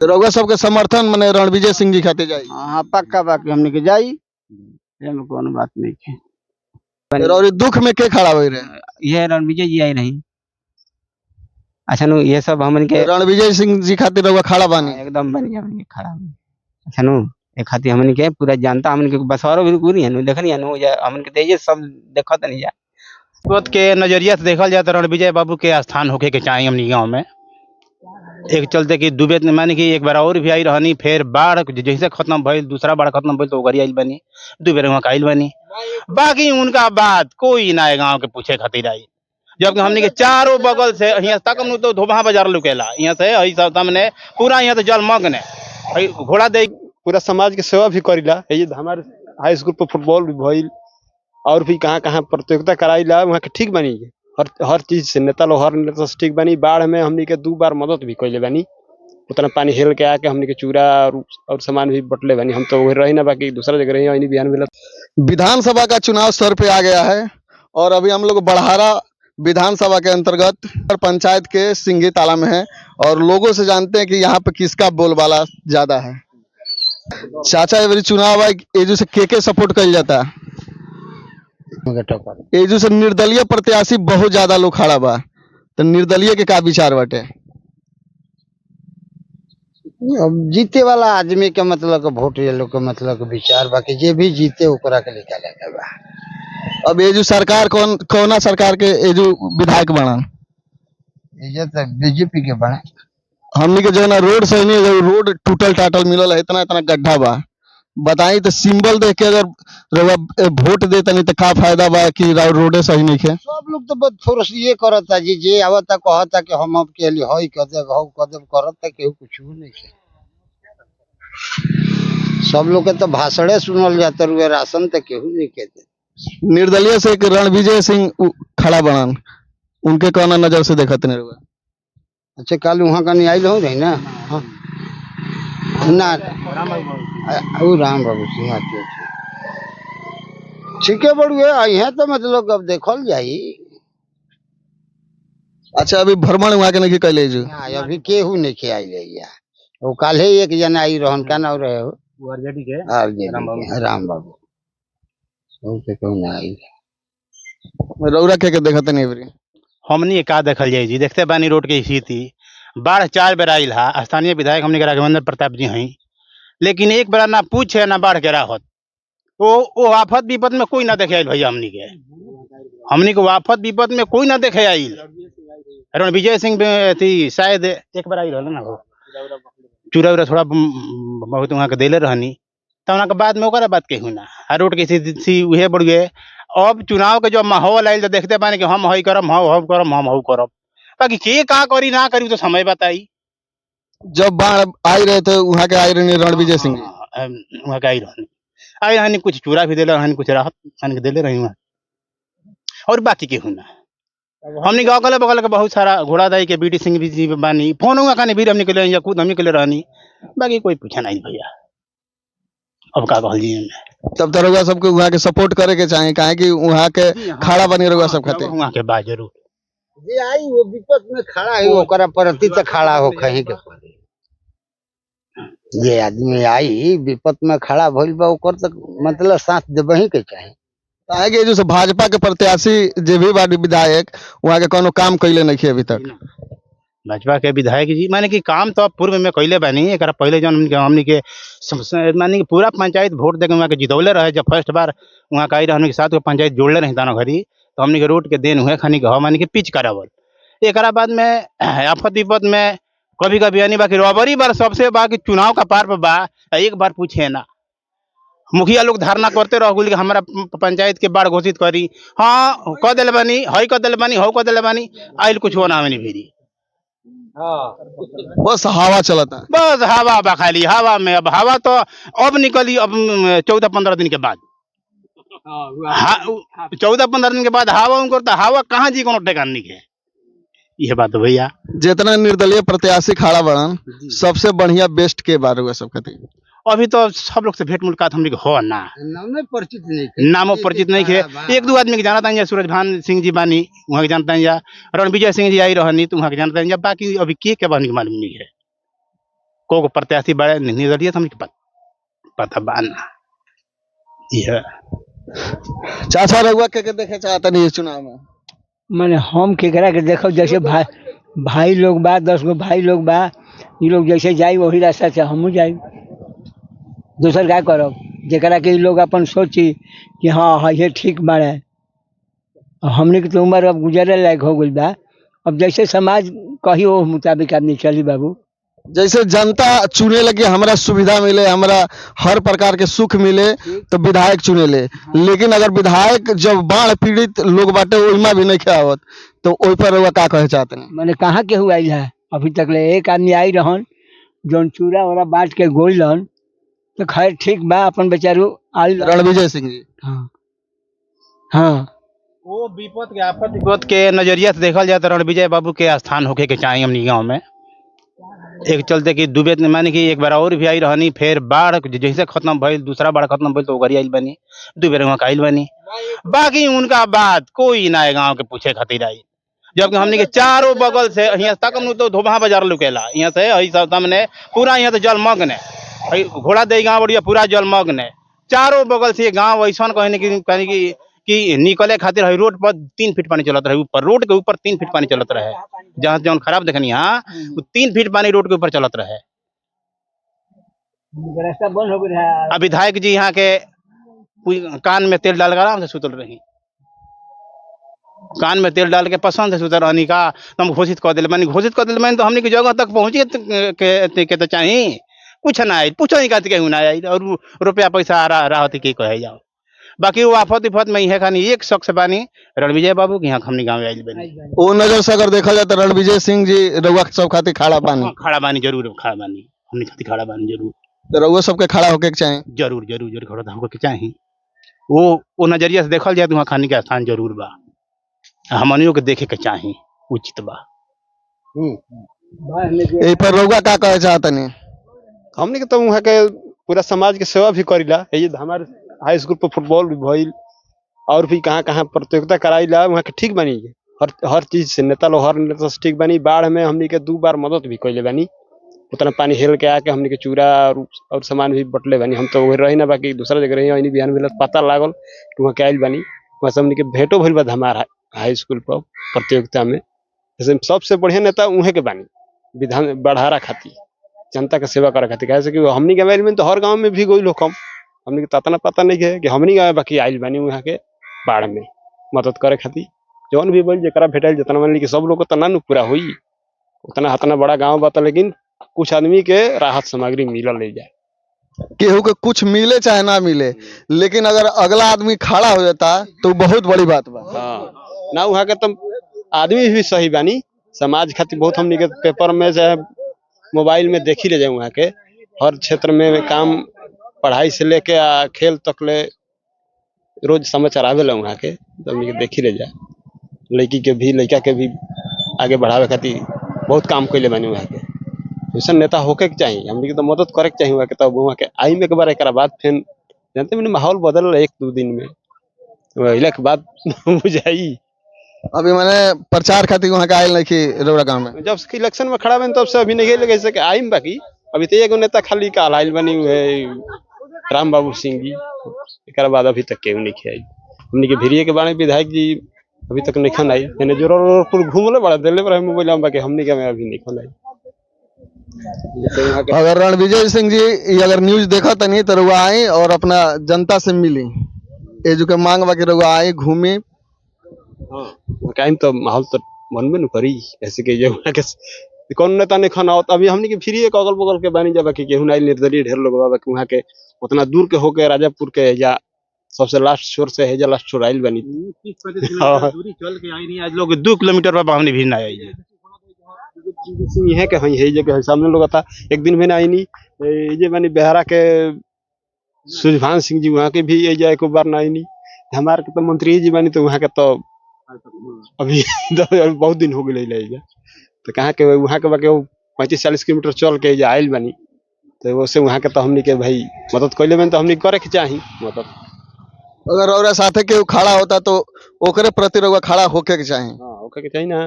तो रउआ सबके समर्थन मने रणविजय सिंह जी खातिर जाई। हाँ पक्का बाकी हमने के जाई, एमे कोनो बात नहीं है। और ई दुख में के खड़ा होई रहे। ये रणविजय जी आई रही। अच्छा नु ये सब हमन के रणविजय सिंह जी खातिर रउआ खड़ा बानी। एकदम बढ़िया हमन के खड़ा हुई। अच्छा नु ए खातिर हमन के पूरा जनता हमन के बसवारो भी पूरी है नु देखनी है नु हमन के तेजे सब देखत नहीं जा। विगत के नजरिया से देखल जाए तो रणविजय बाबू के स्थान होके के चाहिए हमनी गाँव में। एक चलते कि दुबे माने कि एक बार और भी आई रहनी, फिर बाढ़ जैसे खत्म भइल, दूसरा बाढ़ खत्म भइल तो ओकरी आइल बनी, दुबे वहाँ आइल बनी। बाकी उनका बात कोई ना गाँव के पूछे खातिर आई, जबकि हमने के चारों बगल से यहाँ तक तो धोबा बाजार लुकेला, यहाँ से सामने पूरा यहाँ तो जलमग्न है। घोड़ा दे पूरा समाज के सेवा भी करीला। ये हमारे हाई स्कूल पर फुटबॉल भी भइल और भी कहाँ कहाँ प्रतियोगिता कराइला, वहाँ के ठीक बनी हर चीज से नेता लोग हर नेता से ठीक बनी। बाढ़ में हमनी के 2 बार मदद भी कैले बनी, उतना पानी हेल के आके हमनी के चूरा और सामान भी बटले बनी। हम तो वही रही ना, बाकी दूसरा जगह रही बिहान मिला। विधानसभा का चुनाव सर पे आ गया है और अभी हम लोग बड़हारा विधानसभा के अंतर्गत पंचायत के सिंगी ताला में है और लोगों से जानते हैं कि यहाँ पे किसका बोलबाला ज्यादा है। चाचा एवरी चुनाव है, एजू से के सपोर्ट कल जाता है। एजू से निर्दलीय प्रत्याशी बहुत ज्यादा लोग खड़ा बा, तो निर्दलीय के का विचार बाटे। अब जीते वाला आदमी के मतलब के वोट ये लोग के मतलब के विचार बाकी जे भी जीते ओकरा के निकाले के बा। अब एजू सरकार कौना सरकार के एजू विधायक बना, ये तो बीजेपी के बना। हमनी के जो ना रोड सही नहीं, रोड टूटल टाटल मिलल है, इतना इतना गड्ढा बा। बताई तो सिंबल देख के अगर वोट दे तनी तो का फायदा बा कि रोडे सही नहीं है। सब लोग तो बस थोड़ा ये करता जी जे आवता कहता कि हम अब के लिए हई कदम हौ कदम करता केहू कुछ नहीं है। सब लोग के तो भाषणे सुनल जाता रुए, राशन तो केहू नहीं कहते। निर्दलीय से एक रणविजय सिंह खड़ा बनन, उनके कौना नजर से देखत नहीं रुआ। अच्छा कल वहाँ का नहीं आई हो रही ना। हाँ ना राम बाबू सिंह ठीक है बड़ुए यहाँ तो मतलब अब देखल जाई। अच्छा अभी भ्रमण वहाँ के नहीं कैले जो अभी केहू नहीं के आई रही वो कल एक जना आई रहन का ना रहे हो राम बाबू आई रौरा के देखत नहीं बरी। हमनी का देखल जाए जी, देखते बानी रोड के स्थिति। बाढ़ 4 बेर आयल है, स्थानीय विधायक हमने के राघवेंद्र प्रताप जी हैं, लेकिन एक बार ना पूछे ना बाढ़ के राहत। वो आफत विपद में कोई ना देखे आयल भैया। हमनी के आफत विपद में कोई ना देखे आयल। रणविजय सिंह थी शायद एक बार आई रहा ना, वो चूरा उरा थोड़ा बहुत वहाँ के दिले रहनी, तो वहाँ के बाद में ओकरा बात केहू ना। रोड के स्थिति उहे बढ़ गए। अब चुनाव के जो माहौल आयल तो देखते पानी कि हम हई करम हम करम हम हऊ करब, बाकी के का करी ना करी तो समय बताई। जब बाढ़ आई रहे थे वहाँ के आई रहे रणविजय सिंह, वहाँ के आई रहनी कुछ चूरा भी दिले रहनी, कुछ राहत दिले रही वहाँ। और बाकी केहू ना। हमने अगल बगल के बहुत सारा घोड़ा दाई के बीडी सिंह भी बानी, फोन हुआ खाने भी हमने के लिए या खुद हमने के लिए रहनी, बाकी कोई पूछा नहीं भैया। अब का कहल जी तब तो रउआ सबके वहाँ के सपोर्ट करे के चाहे, काहे कि वहाँ के खड़ा बनी रउआ सब खातिर। वहाँ के बाद जरूर जे आई वो विपद में खड़ा है ओकरा प्रति तो खड़ा हो कहीं के पड़े। जे आदमी आई विपद में खड़ा भइल बा ओकर तो मतलब साथ देबही के चाहे। काहे कि जो भाजपा के प्रत्याशी जे भी बाड़ी विधायक वहाँ के कोनो काम कैले नहीं है अभी तक। भाजपा के विधायक जी माने कि काम तो पूर्व में कैले बानी, एक पहले जो हमनी के माने कि पूरा पंचायत वोट देके वहाँ के जितौले रहे। जब फर्स्ट बार वहाँ का आई रहे के साथ पंचायत जोड़ले रही दाना घरी, तो हमनी के रोड के देन हुए खानी के मानी के पिच करावल। एक बाद में आफत विपद में कभी कभी यानी बाकी रबरी बार सबसे बाकी चुनाव का पार पर बा। एक बार पूछे ना, मुखिया लोग धारणा करते रह कि हमारा पंचायत के बाढ़ घोषित करी, हाँ कह दिले बानी हई कह दिले बानी हौ कह दिले बानी, आइल कुछ होना नहीं भी। बस हवा चलता, बस हवा बा खाली हवा में। अब हवा तो अब निकली अब 14-15 दिन के बाद। 14-15 दिन के बाद हवा उनको तो हवा कहाँ जी कोनो ठेकान नहीं है। ये बात है भैया। जितना निर्दलीय प्रत्याशी खड़ा बड़न सबसे बढ़िया बेस्ट के बारे हुआ सब खातिर। अभी तो सब लोग से भेंट मुलाकात हमने हो ना, नामो परिचित नहीं है। 1-2 आदमी के जानता है, सूरजभान सिंह जी बानी वहाँ के जानता है, रणविजय सिंह जी आई रहनी तो वहाँ के जानता है, बाकी अभी के बानी के मालूम नहीं है। को प्रत्याशी बड़े निर्दलीय हमने पता बाना यह चाचा रहुआ के देखे चाहता नहीं इस चुनाव में? माने हम केकरा के देखो जैसे भाई लोग बा 10 गो भाई लोग बा ये लोग जैसे जाई वही रास्ता से हमू जाई दूसर क्या करब जेकरा के लोग अपन सोची कि हाँ ये ठीक बाड़े हमने की तो उम्र अब गुजरे लायक हो गई बा अब जैसे समाज कही वो मुताबिक आदमी चली बाबू जैसे जनता चुने लगी हमारा सुविधा मिले हमारा हर प्रकार के सुख मिले तो विधायक चुने ले, लेकिन अगर विधायक जब बाढ़ पीड़ित लोग बाटे ओहिमा भी नहीं खावत तो ओहि पर रहुआ का कहे चाहते हैं? मैंने कहाँ के हुआ है अभी तक ले एक आदमी आई रहन जौन चूड़ा वरा बांट के गोइलन तो खैर ठीक बा अपन बेचारू आई रणविजय सिंह जी। हाँ हाँ वो विपद के आफत विपद के नजरिया से देखल जाए तो रणविजय बाबू के स्थान होके के चाहिए हमनी गाँव में। एक चलते कि दुबे माने कि एक बार और भी आई रहनी फिर बाढ़ जैसे खत्म भइल दूसरा बाढ़ खत्म भइल तो ओकरी आइल बनी दू बेर वहाँ आइल बनी बाकी उनका बात कोई ना है गाँव के पूछे खातिर आई जबकि हमने के चारों बगल से यहाँ तक हम तो धोबा बाजार लुकेला यहाँ से सामने पूरा यहाँ तो जलमग्न है घोड़ा दे गाँव बढ़िया पूरा जलमग्न है चारों बगल से गाँव ऐसा कहने कि निकले खातिर है रोड पर 3 फीट पानी चलत रहे ऊपर रोड के ऊपर 3 फीट पानी चलत रहे जहाँ जौन खराब देखनी यहाँ 3 फीट पानी रोड के ऊपर चलत रहे। रास्ता बंद हो गया अब विधायक जी यहाँ के कान में तेल डाल कर आराम से सुतल रही कान में तेल डाल के पसंद से सुतल रहनी का तो हम घोषित कर दिले मैंने तो हमने की जगह तक पहुँचे के तो चाहिए कुछ ना आई पूछो नहीं कहते कहूँ ना आई और रुपया पैसा आ रहा होती के कहे जाओ बाकी वो आफत विफत में है खानी एक शख्स बानी रणविजय बाबू के यहाँ हमने गाँव आइल बनी वो नजर से अगर देखा जाए तो रणविजय सिंह जी रहुआ सब खातिर खड़ा बानी जरूर खड़ा बानी हमने खातिर खड़ा बानी जरूर तो रहुआ सबके खड़ा होके चाहे जरूर जरूर जरूर खड़ा हमको के चाहिए वो नजरिया से देखल जाए तो वहाँ खाने का स्थान जरूर बा हमनियों के देखे के चाहिए उचित बा। ए पर रहुआ का कहे चाहते नहीं? हमने के तो वहाँ के पूरा समाज के सेवा भी करीला हमारे हाई स्कूल पर फुटबॉल भी भइल और भी कहाँ कहाँ प्रतियोगिता कराइला वहाँ के ठीक बनी हर चीज से नेता लोग हर नेता से ठीक बनी बाढ़ में हमने के 2 बार मदद भी कैले बनी उतना पानी हेल के आके हमने के चूड़ा और सामान भी बटले बनी हम तो रही ना बाकी दूसरा जगह रही बिहान मिलत पता लागल कि वहाँ के आइल बनी वहाँ से हमने के भेंटो भइल बा हमारा हाई स्कूल पर प्रतियोगिता में जैसे सबसे बढ़िया नेता उहे के बानी विधान बढ़ारा खातिर जनता के सेवा करे खातिर कैसे कि हमनी के में तो हर गाँव में भी गई लोग हमने के तना पता नहीं है कि हमनी गाँव बाकी आइल बानी वहाँ के बाढ़ में मदद करे खातिर जौन भी बोल जरा भेटल जितना मान ली कि सब लोग को तना पूरा हुई उतना बड़ा गाँव बता लेकिन कुछ आदमी के राहत सामग्री मिलल ले जाए केहू के कुछ मिले चाहे ना मिले लेकिन अगर अगला आदमी खड़ा हो जाता तो बहुत बड़ी बात बा। हाँ ना वहाँ के तो आदमी भी सही बानी समाज खातिर बहुत हमनी के पेपर में चाहे मोबाइल में देखी ले जाए वहाँ के हर क्षेत्र में काम पढ़ाई से लेके खेल तक ले रोज समाचार आवेला वहाँ के तो हमनी के देखी ले जाए लड़की के भी लड़का के भी आगे बढ़ावे खातिर बहुत काम कैले बानी वहाँ के वैसा नेता होके के चाहिए हमनी के तो मदद करे के चाहिए वहाँ के तब वहाँ के आई में एक बार एक बाद फिर जानते मैंने माहौल बदल 1-2 दिन में वही के बाद बुझाई अभी मैंने प्रचार खातिर वहाँ के आयल नहीं कि रौरा गाँव में जब से इलेक्शन में खड़ा बन तब से अभी नहीं लगे से आई में बाकी अभी तो एगो नेता खाली का आयल बनी हुए राम बाबू सिंह जी एक बाद अभी तक केहू नहीं आई हमने के भिरिये के बारे विधायक जी अभी तक नहीं खन आई मैंने जोर घूमले बड़ा दिल्ली पर मोबाइल में बाकी हमने के अभी नहीं खन आई। अगर रणविजय सिंह जी ये अगर न्यूज देखा तो नहीं तो रुआ आई और अपना जनता से मिली ये जो के मांग बाकी रुआ आई घूमी टाइम तो माहौल तो मन में न करी ऐसे के वहाँ के कौन नेता नहीं खाना होता अभी हमने के फिर एक अगल बगल के बानी जब कि केहू नहीं निर्दलीय ढेर लोग बाबा वहाँ के उतना दूर के होके राजापुर के या सबसे लास्ट छोर से है लास्ट छोर आइल बनी दूरी चल के आई नहीं आज लोग 2 किलोमीटर पर हमने भी ना आई है के है जगह सामने लोग था एक दिन में ना आई नहीं ये मानी बिहारा के सुजभान सिंह जी वहाँ के भी जाए एक बार ना आई नहीं हमारे के तो मंत्री जी बानी तो वहाँ के तो अभी बहुत दिन हो गए तो कहाँ के वहाँ के बाकी 35-40 किलोमीटर चल के आयल बानी तो वैसे वहाँ के तो हमने के भाई मदद कैले में तो हमने करे के चाहिए मदद अगर और साथे के खड़ा होता तो ओकरे प्रति रउआ खड़ा होके के चाहिए। हाँ होके के चाहिए ना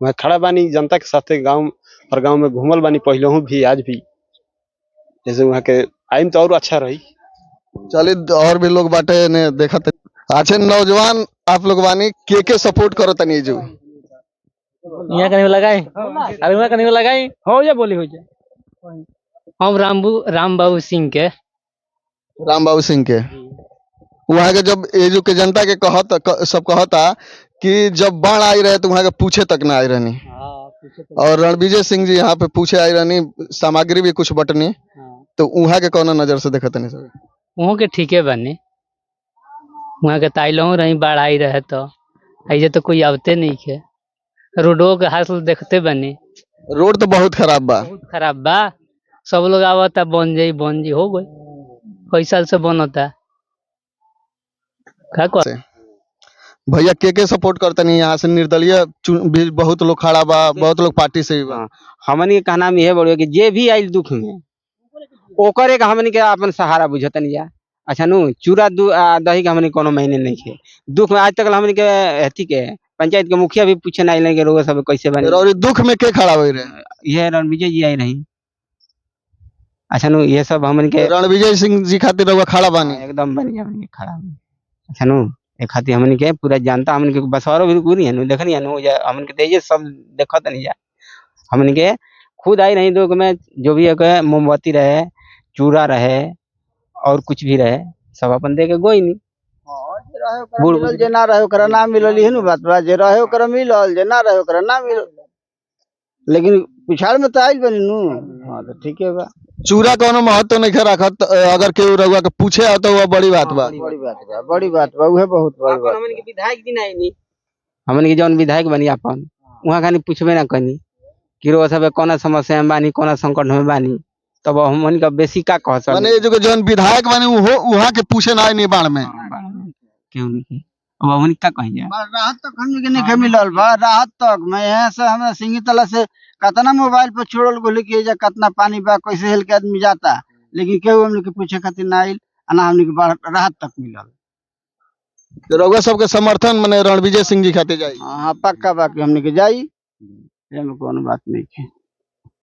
वहाँ खड़ा बानी जनता के साथे गाँव और गाँव में घूमल बानी पहले भी आज भी जैसे वहाँ के आइम तो और अच्छा रही। चलिए और भी लोग बाटे ने देखा थे। अच्छा नौजवान आप लोग बानी के सपोर्ट करो तनी जो यहाँ कहीं लगाई अरे वहाँ कहीं लगाई हो जा बोली हो जा हम राम बाबू सिंह के राम बाबू सिंह के वहाँ के जब ये जो के जनता के सब कहता कि जब बाढ़ आई रहे तो वहाँ के पूछे तक ना आई रहनी और रणविजय सिंह जी यहाँ पे पूछे आई रहनी सामग्री भी कुछ बटनी तो वहाँ के कौन नजर से देखा तनी सब वहाँ के ठीके बने वहाँ के ताइलों रही बाढ़ आई रहे तो ऐसे तो कोई आवते नहीं के रोडों के हाल देखते बने रोड तो बहुत खराब बा बहुत खराब बा सब लोग आवता बन जाई हो गई कई साल से बनता का कर भैया के सपोर्ट करते नहीं यहाँ से निर्दलीय भी बहुत लोग खड़ा बा बहुत लोग पार्टी से भी बा हमन के कहना में यह बड़ो कि जे भी आइल दुख में ओकरे का हमन के अपन सहारा बुझतन या अच्छा नु चूरा दही के हमन कोनो महीने नहीं खे दुख में आज तक हमन के अथी के पंचायत के मुखिया भी पूछे ना आइल के रोग सब कैसे बने और दुख में के खड़ा हुए रहे ये रणविजय जी आई नहीं अच्छा नु ये सब हमन के रणविजय सिंह जी खातिर रउआ खड़ा बानी एकदम बढ़िया हमन के खड़ा अच्छा नु ए खातिर हमन के पूरा जनता हमन के बसवारो भी पूरी है नु देखनी है नु हमन के तेजे सब देखत नहीं जा हमन के खुद आई नहीं दुख में जो भी है मोमबत्ती रहे चूड़ा रहे और कुछ भी रहे सब अपन दे के गोई नहीं मिलल जे ना रहे ओकरा ना मिलल है नु बात बा जे रहे ओकरा मिलल जे ना रहे ओकरा ना मिलल लेकिन पिछाड़ में तो आइल बनी नु हां तो ठीक है बा चूरा कोनो महत्व नहीं रखत अगर केहू रउआ के पूछे तो वो बड़ी बात बा बड़ी बात बा उहे बहुत बड़ी बात हमन के विधायक दिन आई नहीं हमन के जौन विधायक बनी अपन वहां खानी पूछबे ना कनी कि रो सब कोना समस्या में बानी कोना संकट में बानी तब हमन का बेसी का कह सकते माने जो जौन विधायक बने वहां के पूछे ना नहीं बाढ़ में क्यों नहीं अब हमन का कहि जा राहत तक हमनी के नहीं मिलल बा राहत तक मैं यहाँ से हमरा सिंगी तला से कतना मोबाइल पर छोड़ल गोली के जा कतना पानी बा कैसे हेल के आदमी जाता लेकिन केहू हमनी के पूछे खातिर ना आइल ना हमनी के राहत तक मिलल रउआ सबके समर्थन माने रणविजय सिंह जी खातिर जाई हाँ पक्का बाकी हमनी के जाई एमे कोनो बात नहीं है।